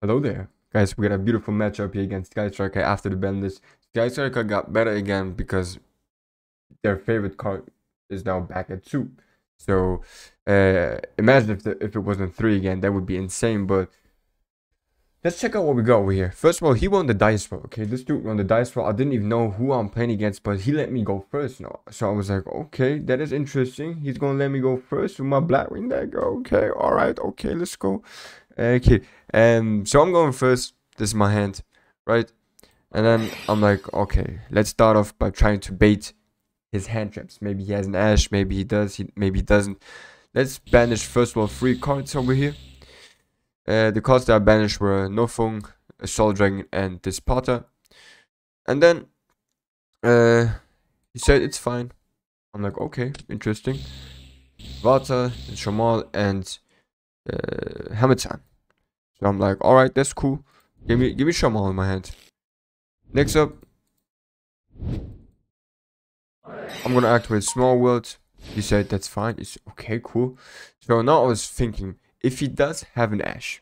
Hello there. Guys, we got a beautiful matchup here against Sky Striker after the ban list. Sky Striker got better again because their favorite card is now back at 2. So, imagine if it wasn't 3 again, that would be insane. But let's check out what we got over here. First of all, he won the dice roll. Okay, this dude won the dice roll. I didn't even know who I'm playing against, but he let me go first now. So I was like, okay, that is interesting. He's gonna let me go first with my Blackwing deck. Okay, alright, okay, let's go. Okay, so I'm going first. This is my hand, right? And then I'm like, okay, let's start off by trying to bait his hand traps. Maybe he has an Ash, maybe he does, maybe he doesn't. Let's banish first of all 3 cards over here. The cards that I banished were Nofung, a Soul Dragon, and this Potter. And then he said it's fine. I'm like, okay, interesting. Vata, Shamal, and Hamatan. So I'm like, alright, that's cool. Give me Shamal in my hand. Next up, I'm gonna activate Small World. He said that's fine. It's okay, cool. So now I was thinking, if he does have an Ash,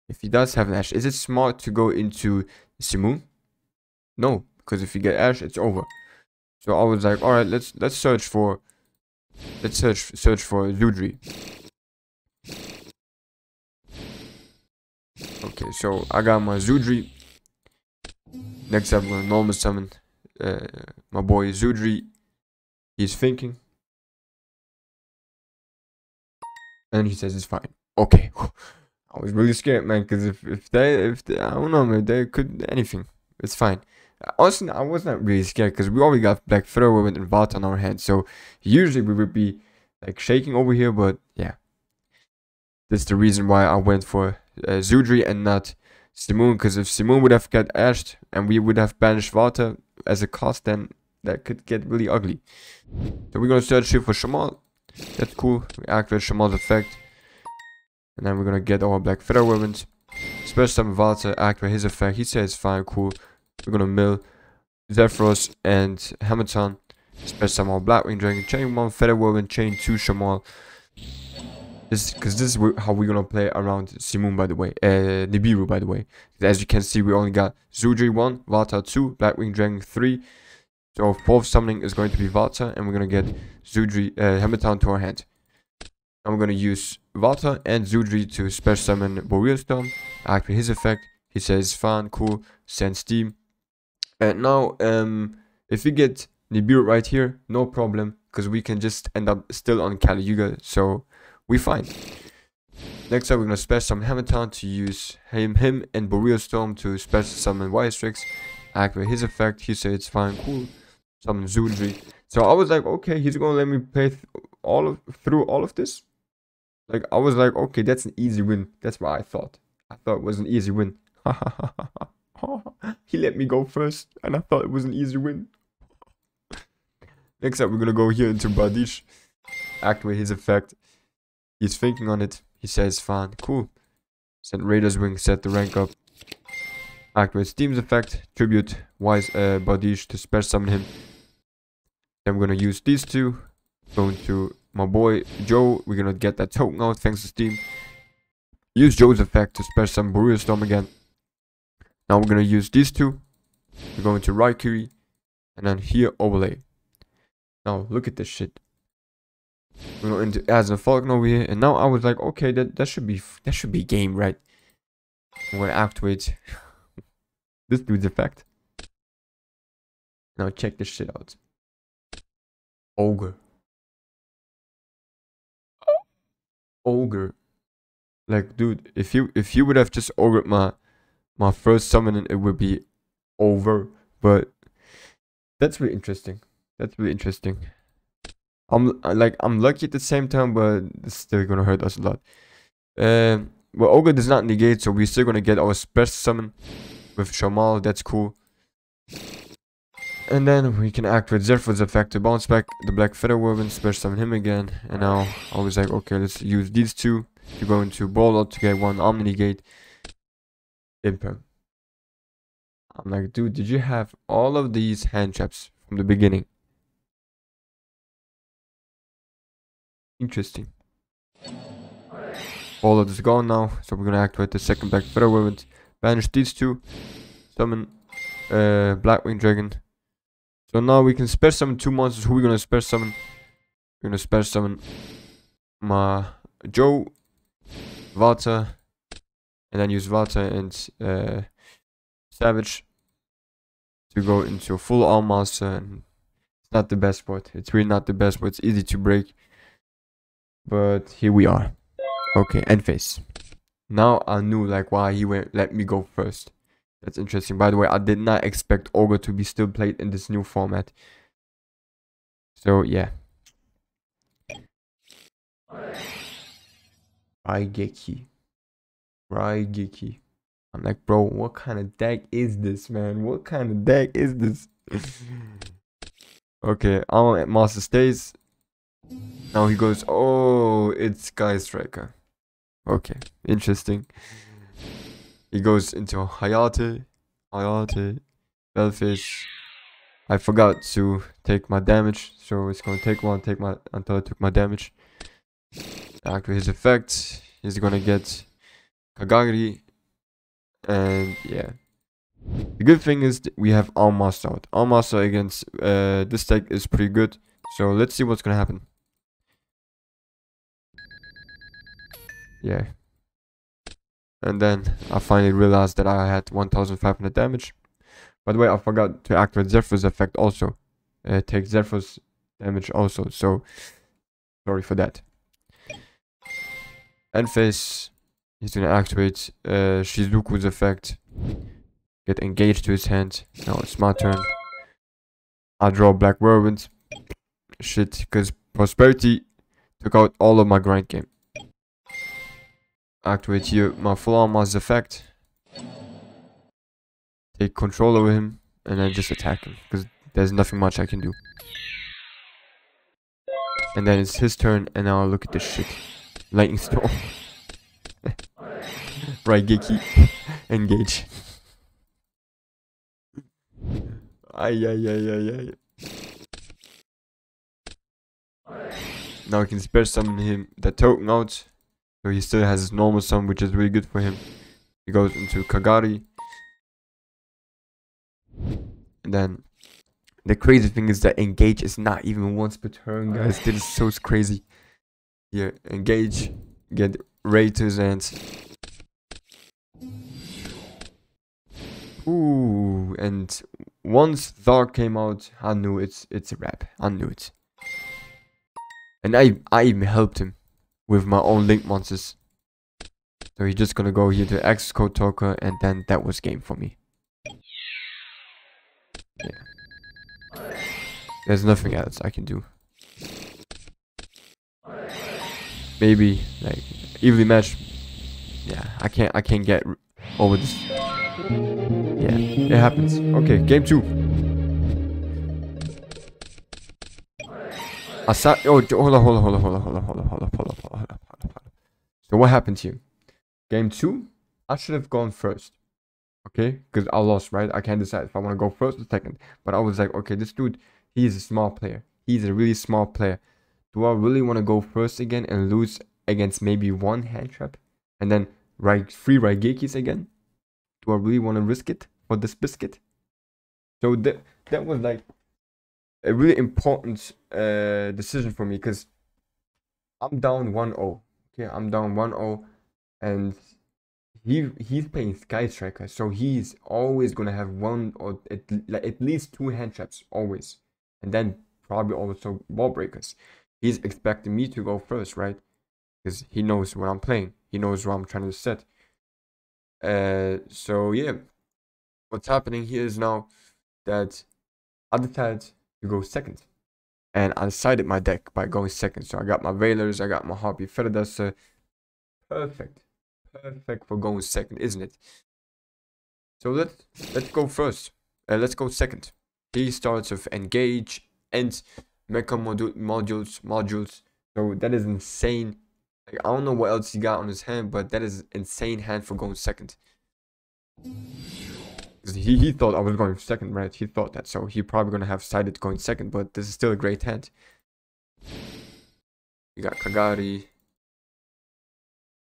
is it smart to go into Simoon? No, because if you get Ash, it's over. So I was like, alright, let's search for Zudri. Okay, so I got my Zudri. Next up, I'm gonna normal summon my boy Zudri. He's thinking. And he says it's fine. Okay. I was really scared, man, because if they, I don't know, man, they could anything. It's fine. Honestly, I was not really scared because we already got Black Featherwoman and Vought on our hands. So usually we would be like shaking over here, but yeah. That's the reason why I went for Zudri and not Simoon, because if Simoon would have got ashed and we would have banished Vata as a cost, then that could get really ugly. So we're gonna search here for Shamal. That's cool. We activate Shamal's effect. And then we're gonna get our Black Featherwoman. Special summon Vata, activate his effect. He says fine, cool. We're gonna mill Zephyros and Hamilton. Special summon our Blackwing Dragon. Chain 1 Featherwoman, chain 2 Shamal. This is how we're gonna play around Simoon, by the way. Nibiru, by the way. As you can see, we only got Zudri 1, Vata 2, Blackwing Dragon 3. So 4th summoning is going to be Vata, and we're gonna get Zudri Hamilton to our hand. I'm gonna use Vata and Zudri to special summon Boreal Storm. Activate his effect. He says fine, cool, send Steam. And now if we get Nibiru right here, no problem, because we can just end up still on Kali Yuga, so we're fine. Next up, we're gonna special summon Hamilton to use him and Boreal Storm to special summon Strix. Activate his effect. He says it's fine, cool. Summon Zudri. So I was like, okay, he's gonna let me play through all of this. Like, I was like, okay, that's an easy win. That's what I thought. I thought it was an easy win. He let me go first, and I thought it was an easy win. Next up, we're gonna go here into Badish. Activate his effect. He's thinking on it. He says, fine, cool. Send Raider's Wing, set the rank up. Activate Steam's effect. Tribute Badish to special summon him. Then we're gonna use these two. Going to my boy Joe. We're gonna get that token out thanks to Steam. Use Joe's effect to special summon Boreal Storm again. Now we're gonna use these two. We're going to Raikiri. And then here overlay. Now look at this shit. We're going to add a Falcon over here. And now I was like, okay, that should be game, right? I'm gonna activate this dude's effect. Now check this shit out. Ogre. Like, dude, if you would have just ogred my first summoning, it would be over. But that's really interesting. I'm lucky at the same time, but it's still gonna hurt us a lot. Well, ogre does not negate, so we're still gonna get our special summon with Shamal. That's cool. And then we can activate Zephyr's effect to bounce back the Black Featherwoman, special summon him again. And now I was like, okay, let's use these two to go into Ball Out to get one Omni Negate. Imperm. I'm like, dude, did you have all of these hand traps from the beginning? Interesting. Ball Out is gone now, so we're gonna activate the second Black Featherwoman. Banish these two. Summon Blackwing Dragon. So now we can special summon 2 monsters. Who we gonna special summon? We're gonna special summon my Joe, Vata, and then use Vata and Savage to go into a full arm master. And it's not the best spot. It's really not the best spot. It's easy to break. But here we are. Okay, end phase. Now I knew like why he let me go first. That's interesting. By the way, I did not expect Ogre to be still played in this new format. So yeah. Raigeki. I'm like, bro, what kind of deck is this, man? What kind of deck is this? Okay, our master stays. Now he goes, oh, it's Sky Striker. Okay, interesting. He goes into Hayate, Bellfish. I forgot to take my damage, so it's gonna take one, until I took my damage. Activate his effect. He's gonna get Kagari, and yeah. The good thing is that we have Arm Master out. Arm Master against this deck is pretty good. So let's see what's gonna happen. Yeah. And then I finally realized that I had 1500 damage. By the way, I forgot to activate Zephyr's effect also. Take Zephyr's damage also, so sorry for that. End phase, he's gonna activate Shizuku's effect. Get engaged to his hand. Now it's my turn. I draw Black Whirlwind. Shit, because Prosperity took out all of my grind game. Activate here my full arm mass effect. Take control over him and then just attack him because there's nothing much I can do. And then it's his turn, and now look at this shit. Lightning Storm. Raigeki. Engage. Ay. Now we can spare summon him the token out. So he still has his normal summon, which is really good for him. He goes into Kagari. And then the crazy thing is that engage is not even once per turn, guys. This is so crazy. Here, engage, get Ray to his hands. Ooh, and once Dark came out, I knew it's a wrap. I knew it. And I even helped him with my own link monsters. So he's just gonna go here to X Code Talker, and then that was game for me. Yeah. There's nothing else I can do. Maybe like evenly match. Yeah, I can't get over this. Yeah, it happens. Okay, game 2. I saw. Oh, hold on. So what happened here? Game 2, I should have gone first. Okay, because I lost, right? I can't decide if I want to go first or second. But I was like, okay, this dude, he's a smart player. He's a really smart player. Do I really want to go first again and lose against maybe one hand trap? And then free Raigekis again? Do I really want to risk it for this biscuit? So that was like a really important decision for me, because I'm down 1-0. Okay, I'm down 1-0, and he's playing Sky Striker, so he's always gonna have one or at least 2 hand traps always, and then probably also ball breakers. He's expecting me to go first, right? Because he knows what I'm playing. He knows what I'm trying to set. So yeah, what's happening here is now that I decided to go second, and I decided my deck by going second. So I got my Veilers, I got my Harpy Feather Duster. Perfect for going second, isn't it? So let's go first. Let's go second. He starts with engage and mecha modules. So that is insane. Like, I don't know what else he got on his hand, but that is insane hand for going second. He thought I was going second, right? He thought that, so he probably gonna have sided going second, but this is still a great hand. You got Kagari.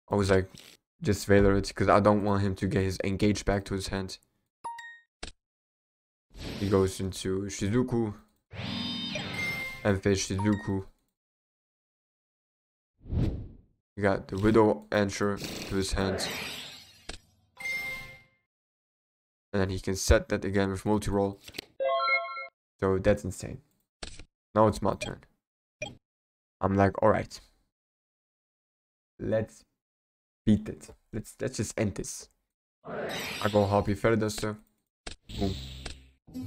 I was like, just Valor it, because I don't want him to get his engage back to his hand. He goes into Shizuku and face Shizuku. You got the Widow Answer to his hand. And then he can set that again with multi-roll. So that's insane. Now it's my turn. I'm like, alright. Let's beat it. Let's just end this. I go Harpy Feather Duster. Boom.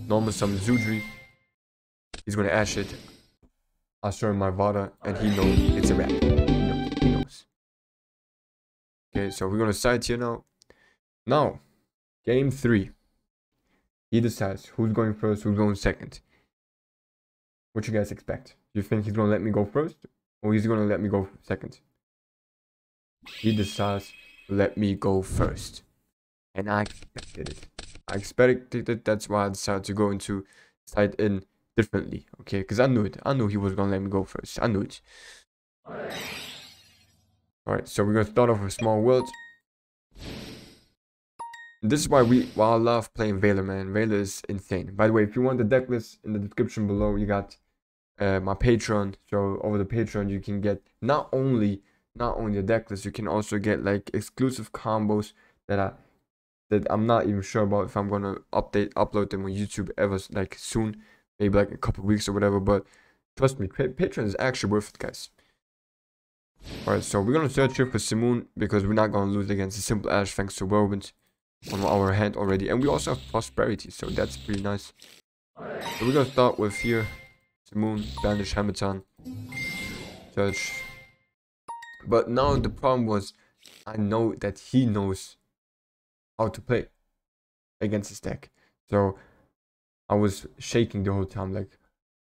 Normal summon Zudri. He's gonna ash it. I show him my Vada and he knows it's a wrap. He knows. Okay, so we're gonna side here now. Now, game 3. He decides who's going first, who's going second. What you guys expect? You think he's gonna let me go first? Or he's gonna let me go second? He decides to let me go first. And I expected it. I expected it, that's why I decided to go into side in differently. Okay, because I knew it. I knew he was gonna let me go first. I knew it. Alright, so we're gonna start off with Small World. This is why I love playing Valor, man. Valor is insane. By the way, if you want the deck list in the description below, you got my Patreon. So over the Patreon, you can get not only the deck list, you can also get like exclusive combos that I'm not even sure about if I'm gonna upload them on YouTube ever like soon, maybe like a couple weeks or whatever. But trust me, Patreon is actually worth it, guys. Alright, so we're gonna search here for Simoon because we're not gonna lose against a simple Ash thanks to Whirlwind on our hand already, and we also have Prosperity, so that's pretty nice. So we're gonna start with here Simoon, Banish, Hamilton, search. But now the problem was, I know that he knows how to play against his deck, so I was shaking the whole time, like,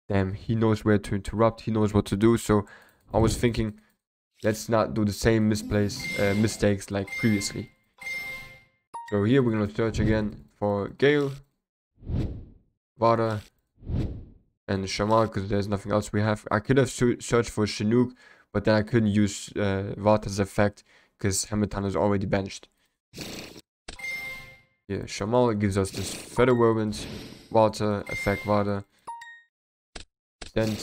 damn, he knows where to interrupt, he knows what to do. So I was thinking, let's not do the same mistakes like previously. So here we're gonna search again for Gale, Vada, and Shamal, because there's nothing else we have. I could have searched for Chinook, but then I couldn't use Vada's effect because Hamilton is already banished. Yeah, Shamal gives us this Feather Whirlwind, Water, effect Vada. Then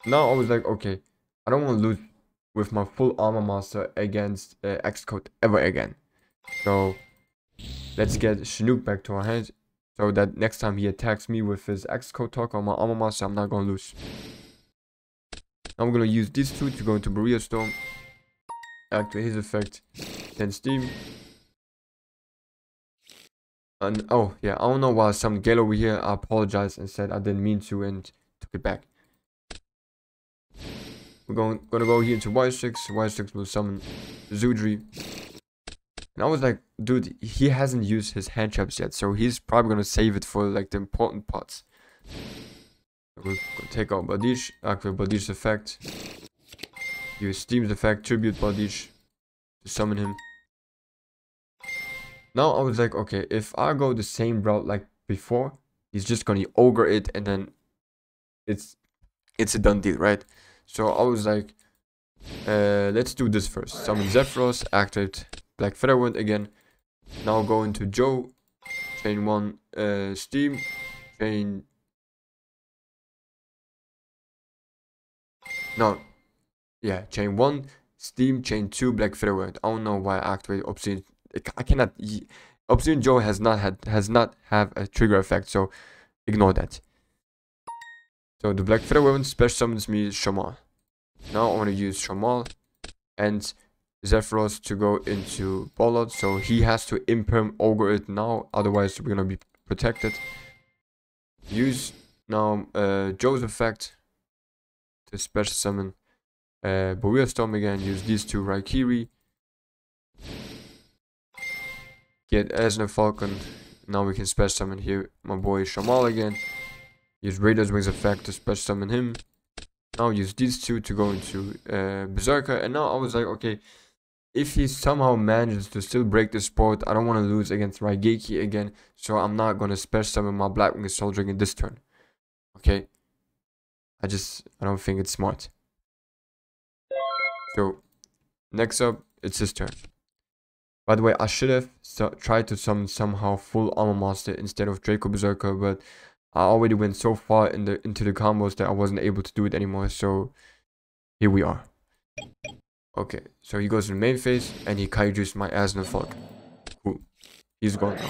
now I was like, okay, I don't want to lose with my full Armor Master against Xcode ever again. So let's get Chinook back to our hand, so that next time he attacks me with his Xcode talk on my Armor Master, I'm not gonna lose. I'm gonna use these two to go into Barrier Storm, activate his effect, then Steam. And oh yeah, I don't know why some Gale over here, I apologized and said I didn't mean to and took it back. We're gonna go here into Y6. Y6 will summon Zudri. And I was like, dude, he hasn't used his hand traps yet, so he's probably gonna save it for like the important parts. We're gonna take out Badish, activate Badish's effect. Use Steam's effect, tribute Badish to summon him. Now I was like, okay, if I go the same route like before, he's just gonna ogre it and then it's a done deal, right? So I was like, let's do this first. Summon Zephyros, activate Black Featherwind again. Now go into Joe, chain 1 Steam, chain... No, yeah, chain 1 Steam, chain 2 Black Featherwind. I don't know why I activate Obsidian. I cannot. Obsidian Joe has not have a trigger effect, so ignore that. So the Black Featherwind special summons me Shamal. Now I want to use Shamal and Zephyros to go into Bollard, so he has to imperm ogre it now, otherwise we're gonna be protected. Use now Joe's effect to special summon Barrier Storm again. Use these two Raikiri. Get Esna Falcon. Now we can special summon here my boy Shamal again. Use Raider's Wings effect to special summon him. Now use these two to go into Berserker. And now I was like, okay, if he somehow manages to still break the sport, I don't want to lose against Raigeki again. So I'm not going to special summon my Blackwings Soldier in this turn. Okay? I don't think it's smart. So, next up, it's his turn. By the way, I should have tried to summon somehow full armor master instead of Draco Berserker, but I already went so far into the combos that I wasn't able to do it anymore. So here we are. Okay, so he goes to the main phase and he kaijus my Asna Falcon. Cool. He's gone now.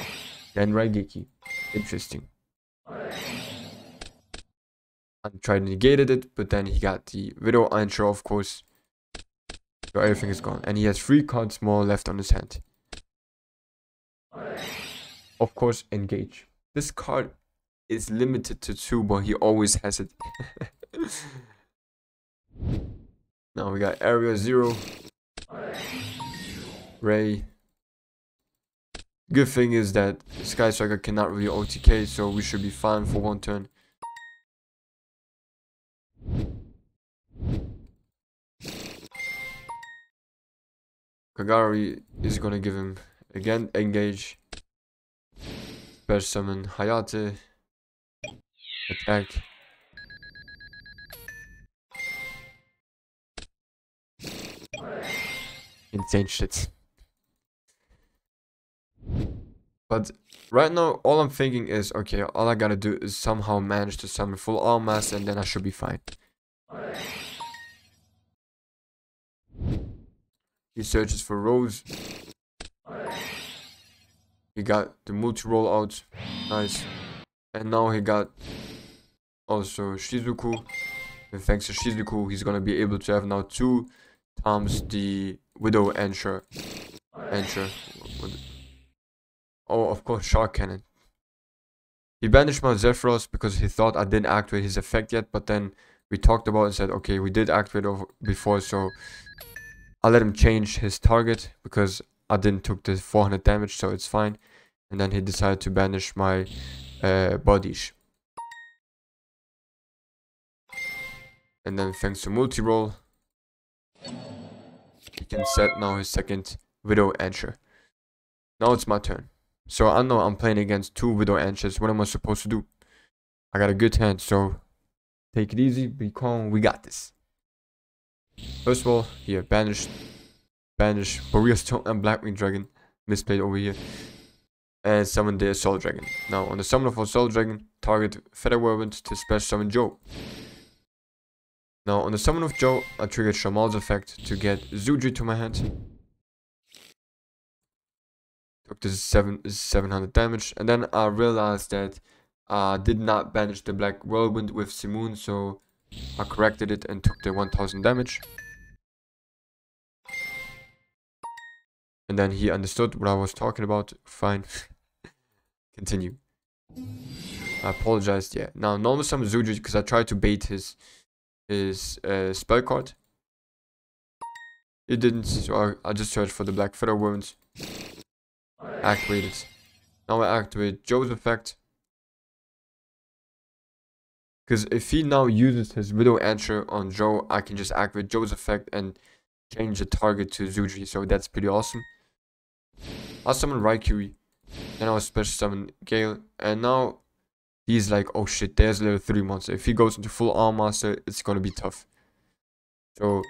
Then Raigeki. Interesting. I tried to negate it, but then he got the Widow Answer, of course. So everything is gone. And he has 3 cards more left on his hand. Of course, engage. This card is limited to 2, but he always has it. Now we got Area 0. Ray. Good thing is that Sky Striker cannot really OTK, so we should be fine for 1 turn. Kagari is gonna give him again engage. Special summon Hayate. Attack. Insane shit. But right now, all I'm thinking is, okay, all I gotta do is somehow manage to summon full arm master and then I should be fine. He searches for Rose. He got the multi-roll out. Nice. And now he got also Shizuku. And thanks to Shizuku, he's gonna be able to have now 2 times the Widow Answer. Oh, of course, Shark Cannon. He banished my Zephyros because he thought I didn't activate his effect yet, but then we talked about it and said, okay, we did activate it before, so I let him change his target because I didn't took the 400 damage, so it's fine. And then he decided to banish my bodies. And then thanks to multi-roll, he can set now his second Widow Answer. Now it's my turn. So I know I'm playing against 2 Widow Answers. What am I supposed to do? I got a good hand, so take it easy, be calm, we got this. First of all, here, banish, Warrior Stone and Blackwing Dragon, misplayed over here. And summon the Assault Dragon. Now, on the summon of Assault Dragon, target Feather Whirlwind to special summon Joe. Now, on the summon of Joe, I triggered Shamal's effect to get Zudri to my hand. Took this 700 damage, and then I realized that I did not banish the Black Whirlwind with Simoon, so I corrected it and took the 1000 damage. And then he understood what I was talking about. Fine. Continue. I apologized. Yeah. Now normal summon Zudri because I tried to bait his spell card. It didn't, so I just searched for the Black Feather Wounds. Activate it. Now I activate Joe's effect. Because if he now uses his Widow Answer on Joe, I can just activate Joe's effect and change the target to Zudri. So that's pretty awesome. I summon Raikiri. Then I will special summon Gale. And now he's like, oh shit, there's level 3 monster. If he goes into full arm master, it's gonna be tough. So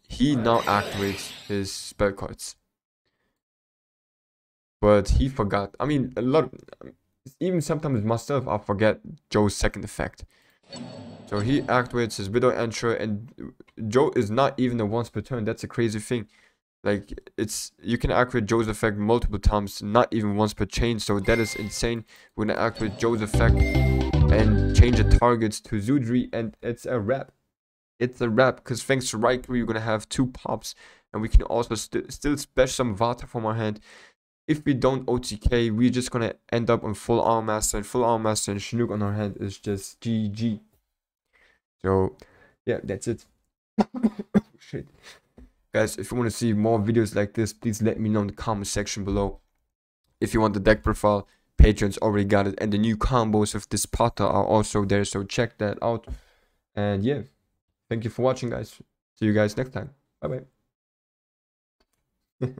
he now activates his spell cards. But he forgot. I mean, even sometimes myself, I forget Joe's second effect. So he activates his Widow Answer, and Joe is not even a once per turn. That's a crazy thing. Like, you can activate Joe's effect multiple times, not even once per chain. So that is insane. We're gonna activate Joe's effect and change the targets to Zudri, and it's a wrap. It's a wrap, because thanks to Raikiri, we're gonna have 2 pops, and we can also still special some Vata from our hand. If we don't OTK, we're just gonna end up on full arm master, and full arm master and Chinook on our hand is just GG. So yeah, that's it. Shit. Guys, if you want to see more videos like this, please let me know in the comment section below. If you want the deck profile, Patreon's already got it, and the new combos of this Pata are also there, so check that out. And yeah, thank you for watching, guys. See you guys next time. Bye bye.